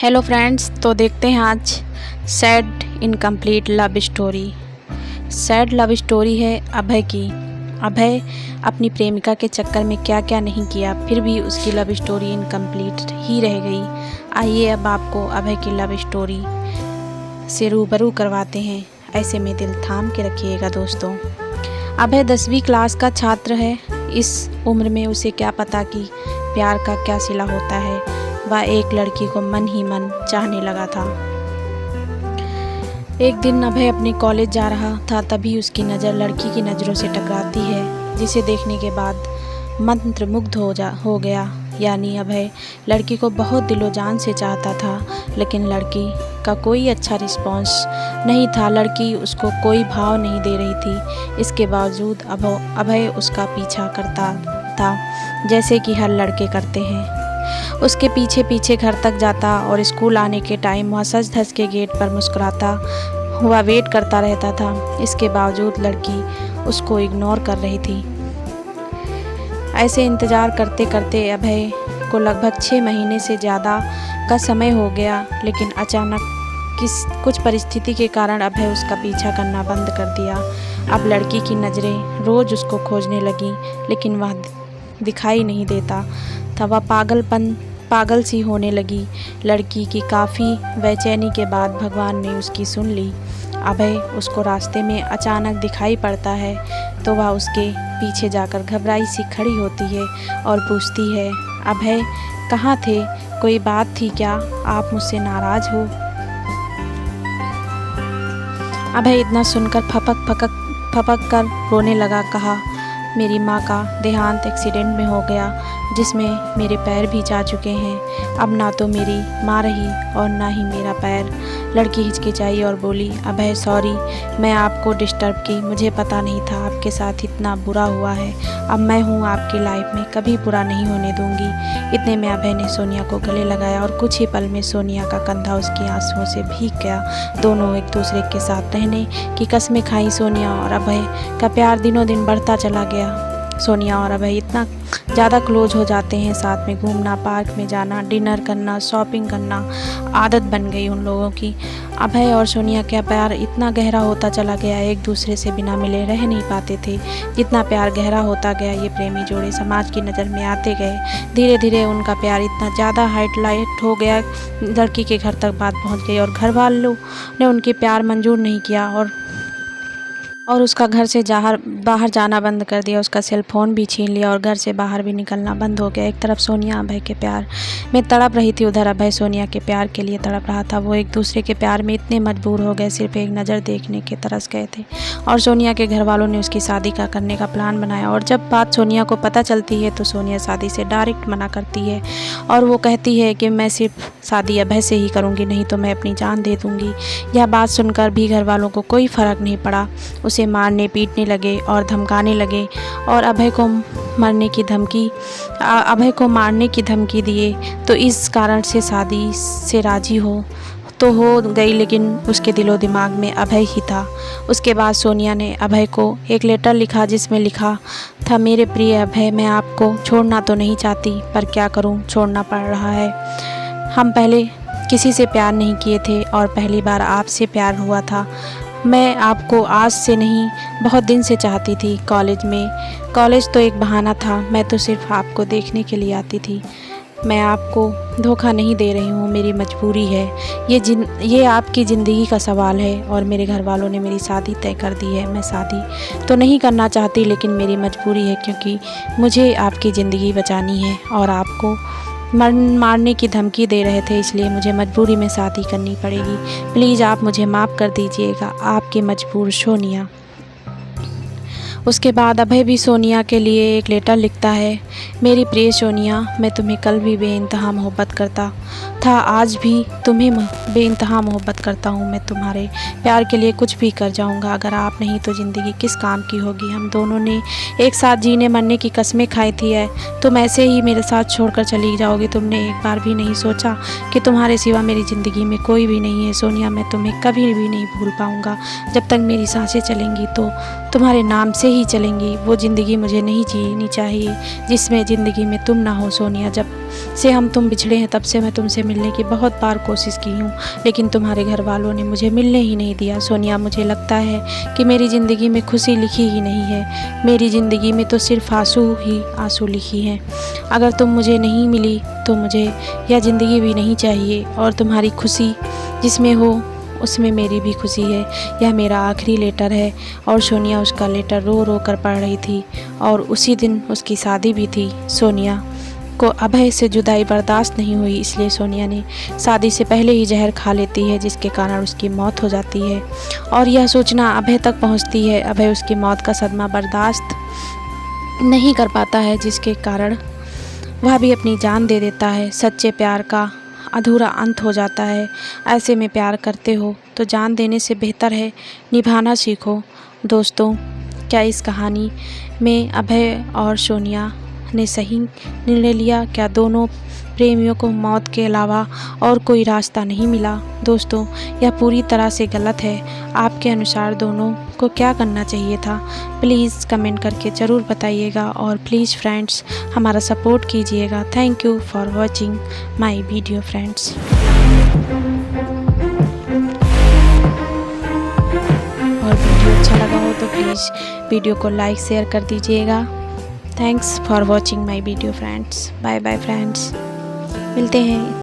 Hello friends, तो देखते हैं आज sad incomplete love story. Sad love story है अभय की। अभय अपनी प्रेमिका के चक्कर में क्या क्या नहीं किया, फिर भी उसकी लव स्टोरी इनकम्प्लीट ही रह गई। आइए अब आपको अभय की लव स्टोरी से रूबरू करवाते हैं। ऐसे में दिल थाम के रखिएगा दोस्तों। अभय 10वीं क्लास का छात्र है। इस उम्र में उसे क्या पता कि प्यार का क्या सिला होता है। वह एक लड़की को मन ही मन चाहने लगा था। एक दिन अभय अपने कॉलेज जा रहा था, तभी उसकी नज़र लड़की की नज़रों से टकराती है, जिसे देखने के बाद मंत्रमुग्ध हो गया। यानी अभय लड़की को बहुत दिलो जान से चाहता था, लेकिन लड़की का कोई अच्छा रिस्पॉन्स नहीं था। लड़की उसको कोई भाव नहीं दे रही थी। इसके बावजूद अभय उसका पीछा करता था, जैसे कि हर लड़के करते हैं। उसके पीछे पीछे घर तक जाता और स्कूल आने के टाइम वह सज धज के गेट पर मुस्कुराता हुआ वेट करता रहता था। इसके बावजूद लड़की उसको इग्नोर कर रही थी। ऐसे इंतज़ार करते करते अभय को लगभग 6 महीने से ज़्यादा का समय हो गया, लेकिन अचानक कुछ परिस्थिति के कारण अभय उसका पीछा करना बंद कर दिया। अब लड़की की नज़रें रोज़ उसको खोजने लगी, लेकिन वह दिखाई नहीं देता था। वह पागल सी होने लगी। लड़की की काफ़ी बेचैनी के बाद भगवान ने उसकी सुन ली। अभय उसको रास्ते में अचानक दिखाई पड़ता है, तो वह उसके पीछे जाकर घबराई सी खड़ी होती है और पूछती है, अभय कहाँ थे? कोई बात थी क्या? आप मुझसे नाराज़ हो? अभय इतना सुनकर फपक कर रोने लगा। कहा, मेरी माँ का देहांत एक्सीडेंट में हो गया, जिसमें मेरे पैर भी जा चुके हैं। अब ना तो मेरी माँ रही और ना ही मेरा पैर। लड़की हिचकिचाई और बोली, अभय सॉरी, मैं आपको डिस्टर्ब की। मुझे पता नहीं था आपके साथ इतना बुरा हुआ है। अब मैं हूँ आपकी लाइफ में, कभी बुरा नहीं होने दूँगी। इतने में अभय ने सोनिया को गले लगाया और कुछ ही पल में सोनिया का कंधा उसकी आंसुओं से भीग गया। दोनों एक दूसरे के साथ रहने की कस्में खाई। सोनिया और अभय का प्यार दिनों दिन बढ़ता चला गया। सोनिया और अभय इतना ज़्यादा क्लोज हो जाते हैं, साथ में घूमना, पार्क में जाना, डिनर करना, शॉपिंग करना आदत बन गई उन लोगों की। अभय और सोनिया का प्यार इतना गहरा होता चला गया, एक दूसरे से बिना मिले रह नहीं पाते थे। जितना प्यार गहरा होता गया, ये प्रेमी जोड़े समाज की नज़र में आते गए। धीरे धीरे उनका प्यार इतना ज़्यादा हाईलाइट हो गया, लड़की के घर तक बात पहुँच गई और घर वालों ने उनके प्यार मंजूर नहीं किया और उसका घर से बाहर जाना बंद कर दिया। उसका सेल फ़ोन भी छीन लिया और घर से बाहर भी निकलना बंद हो गया। एक तरफ सोनिया अभय के प्यार में तड़प रही थी, उधर अभय सोनिया के प्यार के लिए तड़प रहा था। वो एक दूसरे के प्यार में इतने मजबूर हो गए, सिर्फ एक नज़र देखने के तरस गए थे। और सोनिया के घर वालों ने उसकी शादी करने का प्लान बनाया। और जब बात सोनिया को पता चलती है, तो सोनिया शादी से डायरेक्ट मना करती है और वो कहती है कि मैं सिर्फ शादी अभय से ही करूँगी, नहीं तो मैं अपनी जान दे दूँगी। यह बात सुनकर भी घर वालों को कोई फ़र्क नहीं पड़ा। उसे मारने पीटने लगे और धमकाने लगे और अभय को मारने की धमकी दिए। तो इस कारण से शादी से राजी हो गई, लेकिन उसके दिलो दिमाग में अभय ही था। उसके बाद सोनिया ने अभय को एक लेटर लिखा, जिसमें लिखा था, मेरे प्रिय अभय, मैं आपको छोड़ना तो नहीं चाहती, पर क्या करूं, छोड़ना पड़ रहा है। हम पहले किसी से प्यार नहीं किए थे और पहली बार आपसे प्यार हुआ था। मैं आपको आज से नहीं, बहुत दिन से चाहती थी। कॉलेज तो एक बहाना था, मैं तो सिर्फ आपको देखने के लिए आती थी। मैं आपको धोखा नहीं दे रही हूँ, मेरी मजबूरी है। ये आपकी ज़िंदगी का सवाल है और मेरे घर वालों ने मेरी शादी तय कर दी है। मैं शादी तो नहीं करना चाहती, लेकिन मेरी मजबूरी है, क्योंकि मुझे आपकी ज़िंदगी बचानी है और आपको मारने की धमकी दे रहे थे, इसलिए मुझे मजबूरी में शादी करनी पड़ेगी। प्लीज़ आप मुझे माफ़ कर दीजिएगा। आपकी मजबूर सोनिया। उसके बाद अभय भी सोनिया के लिए एक लेटर लिखता है, मेरी प्रिय सोनिया, मैं तुम्हें कल भी बेइंतहा मोहब्बत करता था, आज भी तुम्हें बेइंतहा मोहब्बत करता हूँ। मैं तुम्हारे प्यार के लिए कुछ भी कर जाऊँगा। अगर आप नहीं तो ज़िंदगी किस काम की होगी। हम दोनों ने एक साथ जीने मरने की कस्में खाई थी है, तुम ऐसे ही मेरे साथ छोड़कर चली जाओगी। तुमने एक बार भी नहीं सोचा कि तुम्हारे सिवा मेरी ज़िंदगी में कोई भी नहीं है। सोनिया, मैं तुम्हें कभी भी नहीं भूल पाऊँगा। जब तक मेरी सांसें चलेंगी तो तुम्हारे नाम से ही चलेंगी। वो ज़िंदगी मुझे नहीं जीनी चाहिए जिसमें ज़िंदगी में तुम ना हो सोनिया। जब से हम तुम बिछड़े हैं तब से मैं तुमसे मिलने की बहुत बार कोशिश की हूँ, लेकिन तुम्हारे घर वालों ने मुझे मिलने ही नहीं दिया। सोनिया, मुझे लगता है कि मेरी ज़िंदगी में खुशी लिखी ही नहीं है। मेरी ज़िंदगी में तो सिर्फ आंसू ही आंसू लिखी हैं। अगर तुम मुझे नहीं मिली तो मुझे यह ज़िंदगी भी नहीं चाहिए। और तुम्हारी खुशी जिसमें हो उसमें मेरी भी खुशी है। यह मेरा आखिरी लेटर है। और सोनिया उसका लेटर रो रो कर पढ़ रही थी और उसी दिन उसकी शादी भी थी। सोनिया को अभय से जुदाई बर्दाश्त नहीं हुई, इसलिए सोनिया ने शादी से पहले ही जहर खा लेती है, जिसके कारण उसकी मौत हो जाती है। और यह सूचना अभय तक पहुंचती है। अभय उसकी मौत का सदमा बर्दाश्त नहीं कर पाता है, जिसके कारण वह भी अपनी जान दे देता है। सच्चे प्यार का अधूरा अंत हो जाता है। ऐसे में प्यार करते हो तो जान देने से बेहतर है निभाना सीखो। दोस्तों, क्या इस कहानी में अभय और सोनिया ने सही निर्णय लिया? क्या दोनों प्रेमियों को मौत के अलावा और कोई रास्ता नहीं मिला? दोस्तों, यह पूरी तरह से गलत है। आपके अनुसार दोनों को क्या करना चाहिए था? प्लीज़ कमेंट करके ज़रूर बताइएगा और प्लीज़ फ्रेंड्स हमारा सपोर्ट कीजिएगा। Thank you for watching my video friends. और वीडियो अच्छा लगा हो तो प्लीज़ वीडियो को लाइक शेयर कर दीजिएगा। Thanks for watching my video friends. Bye bye friends, मिलते हैं।